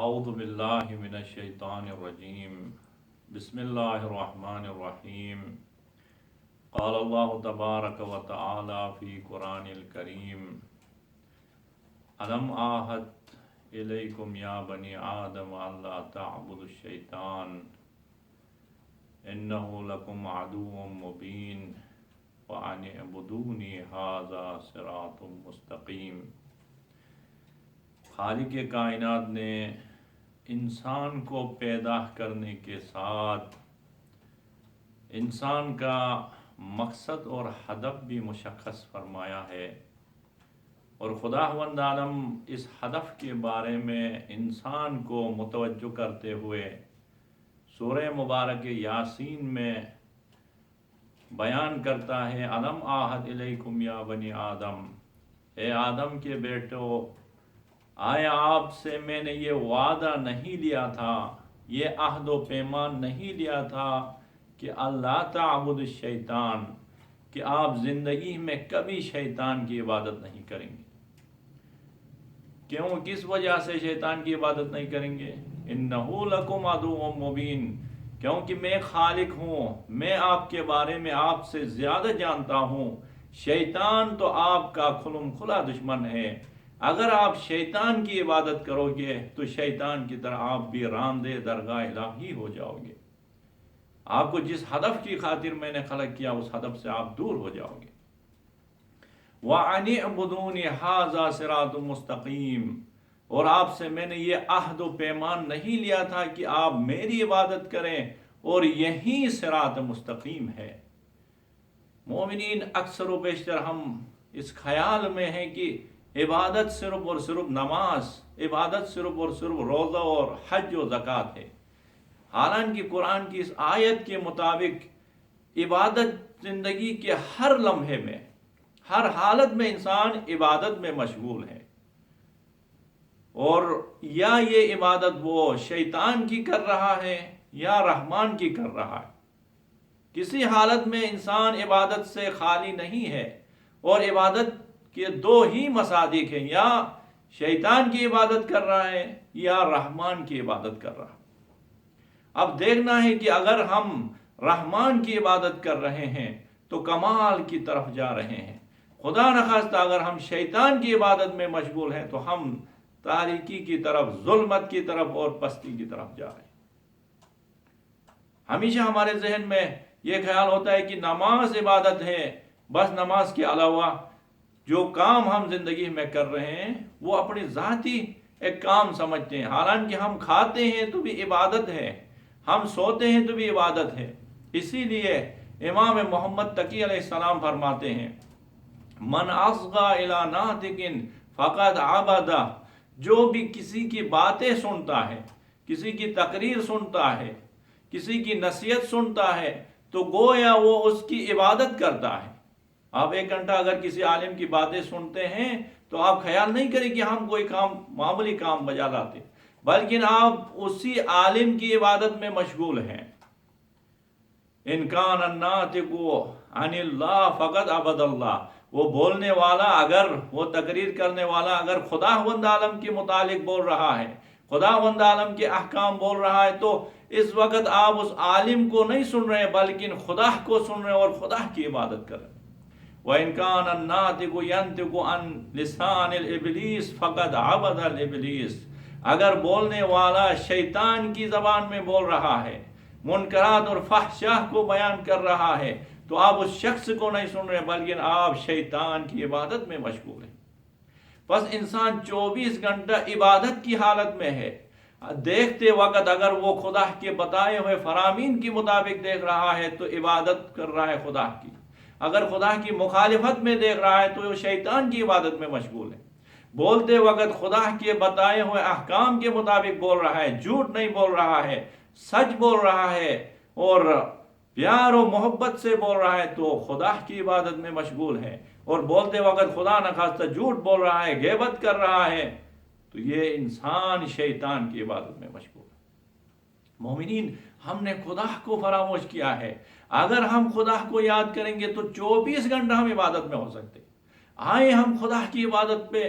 اعوذ باللہ من الشیطان الرجیم بسم اللہ الرحمن الرحیم قال اللہ تبارک و تعالی فی قرآن الکریم الم آہد الیکم یا بنی آدم اللہ تعبدوا الشیطان انہ لکم عدو مبین وان اعبدونی ھذا صراط مستقیم۔ خالق کائنات نے انسان کو پیدا کرنے کے ساتھ انسان کا مقصد اور ہدف بھی مشخص فرمایا ہے، اور خداوند عالم اس ہدف کے بارے میں انسان کو متوجہ کرتے ہوئے سورہ مبارک یاسین میں بیان کرتا ہے، الم آہد الیکم یا بنی آدم، اے آدم کے بیٹو، آیا آپ سے میں نے یہ وعدہ نہیں لیا تھا، یہ عہد و پیمان نہیں لیا تھا کہ اللہ تعبد الشیطان، کہ آپ زندگی میں کبھی شیطان کی عبادت نہیں کریں گے۔ کیوں، کس وجہ سے شیطان کی عبادت نہیں کریں گے؟ انہ لکم عدو مبین، کیونکہ میں خالق ہوں، میں آپ کے بارے میں آپ سے زیادہ جانتا ہوں۔ شیطان تو آپ کا کھلم کھلا دشمن ہے، اگر آپ شیطان کی عبادت کرو گے تو شیطان کی طرح آپ بھی راندے درگاہ الہی ہو جاؤ گے، آپ کو جس ہدف کی خاطر میں نے خلق کیا اس ہدف سے آپ دور ہو جاؤ گے۔ وَأَنِ اعْبُدُونِ هَذَا صِرَاطٌ مُسْتَقِيمٌ، اور آپ سے میں نے یہ عہد و پیمان نہیں لیا تھا کہ آپ میری عبادت کریں، اور یہی صراط مستقیم ہے۔ مومنین، اکثر و بیشتر ہم اس خیال میں ہیں کہ عبادت صرف اور صرف نماز، عبادت صرف اور صرف روزہ اور حج و زکوٰۃ ہے، حالانکہ قرآن کی اس آیت کے مطابق عبادت زندگی کے ہر لمحے میں، ہر حالت میں انسان عبادت میں مشغول ہے، اور یا یہ عبادت وہ شیطان کی کر رہا ہے یا رحمان کی کر رہا ہے۔ کسی حالت میں انسان عبادت سے خالی نہیں ہے، اور عبادت کے دو ہی مصادیق ہیں، یا شیطان کی عبادت کر رہا ہے یا رحمان کی عبادت کر رہا ہے۔ اب دیکھنا ہے کہ اگر ہم رحمان کی عبادت کر رہے ہیں تو کمال کی طرف جا رہے ہیں، خدا نخواستہ اگر ہم شیطان کی عبادت میں مشغول ہیں تو ہم تاریکی کی طرف، ظلمت کی طرف اور پستی کی طرف جا رہے ہیں۔ ہمیشہ ہمارے ذہن میں یہ خیال ہوتا ہے کہ نماز عبادت ہے، بس نماز کے علاوہ جو کام ہم زندگی میں کر رہے ہیں وہ اپنی ذاتی ایک کام سمجھتے ہیں، حالانکہ ہم کھاتے ہیں تو بھی عبادت ہے، ہم سوتے ہیں تو بھی عبادت ہے۔ اسی لیے امام محمد تقی علیہ السلام فرماتے ہیں، من اصغى الى ناطق فقد عبد، جو بھی کسی کی باتیں سنتا ہے، کسی کی تقریر سنتا ہے، کسی کی نصیحت سنتا ہے، تو گویا وہ اس کی عبادت کرتا ہے۔ آپ ایک گھنٹہ اگر کسی عالم کی باتیں سنتے ہیں تو آپ خیال نہیں کریں کہ ہم کوئی کام، معمولی کام بجا لاتے، بلکہ آپ اسی عالم کی عبادت میں مشغول ہیں۔ ان کان الناطق عن اللہ فقد عبد اللہ، وہ بولنے والا، اگر وہ تقریر کرنے والا اگر خداوند عالم کے متعلق بول رہا ہے، خداوند عالم کے احکام بول رہا ہے، تو اس وقت آپ اس عالم کو نہیں سن رہے بلکہ خدا کو سن رہے اور خدا کی عبادت کر رہے۔ وَإِن كَانَ النَّاطِقُ يَنطِقُ عَن لِسَانِ الْإِبْلِيسِ فَقَدْ عَبَدَ الْإِبْلِيسِ، اگر بولنے والا شیطان کی زبان میں بول رہا ہے، منکرات اور فحشاء کو بیان کر رہا ہے، تو آپ اس شخص کو نہیں سن رہے بلکہ آپ شیطان کی عبادت میں مشغول ہیں۔ بس انسان 24 گھنٹہ عبادت کی حالت میں ہے، دیکھتے وقت اگر وہ خدا کے بتائے ہوئے فرامین کے مطابق دیکھ رہا ہے تو عبادت کر رہا ہے خدا کی، اگر خدا کی مخالفت میں دیکھ رہا ہے تو وہ شیطان کی عبادت میں مشغول ہے۔ بولتے وقت خدا کے بتائے ہوئے احکام کے مطابق بول رہا ہے، جھوٹ نہیں بول رہا ہے، سچ بول رہا ہے اور پیار و محبت سے بول رہا ہے تو خدا کی عبادت میں مشغول ہے، اور بولتے وقت خدا نخواستہ جھوٹ بول رہا ہے، غیبت کر رہا ہے، تو یہ انسان شیطان کی عبادت میں مشغول ہے۔ مومنین، ہم نے خدا کو فراموش کیا ہے۔ اگر ہم خدا کو یاد کریں گے تو 24 گھنٹہ ہم عبادت میں ہو سکتے۔ آئیں ہم خدا کی عبادت پہ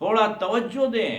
تھوڑا توجہ دیں۔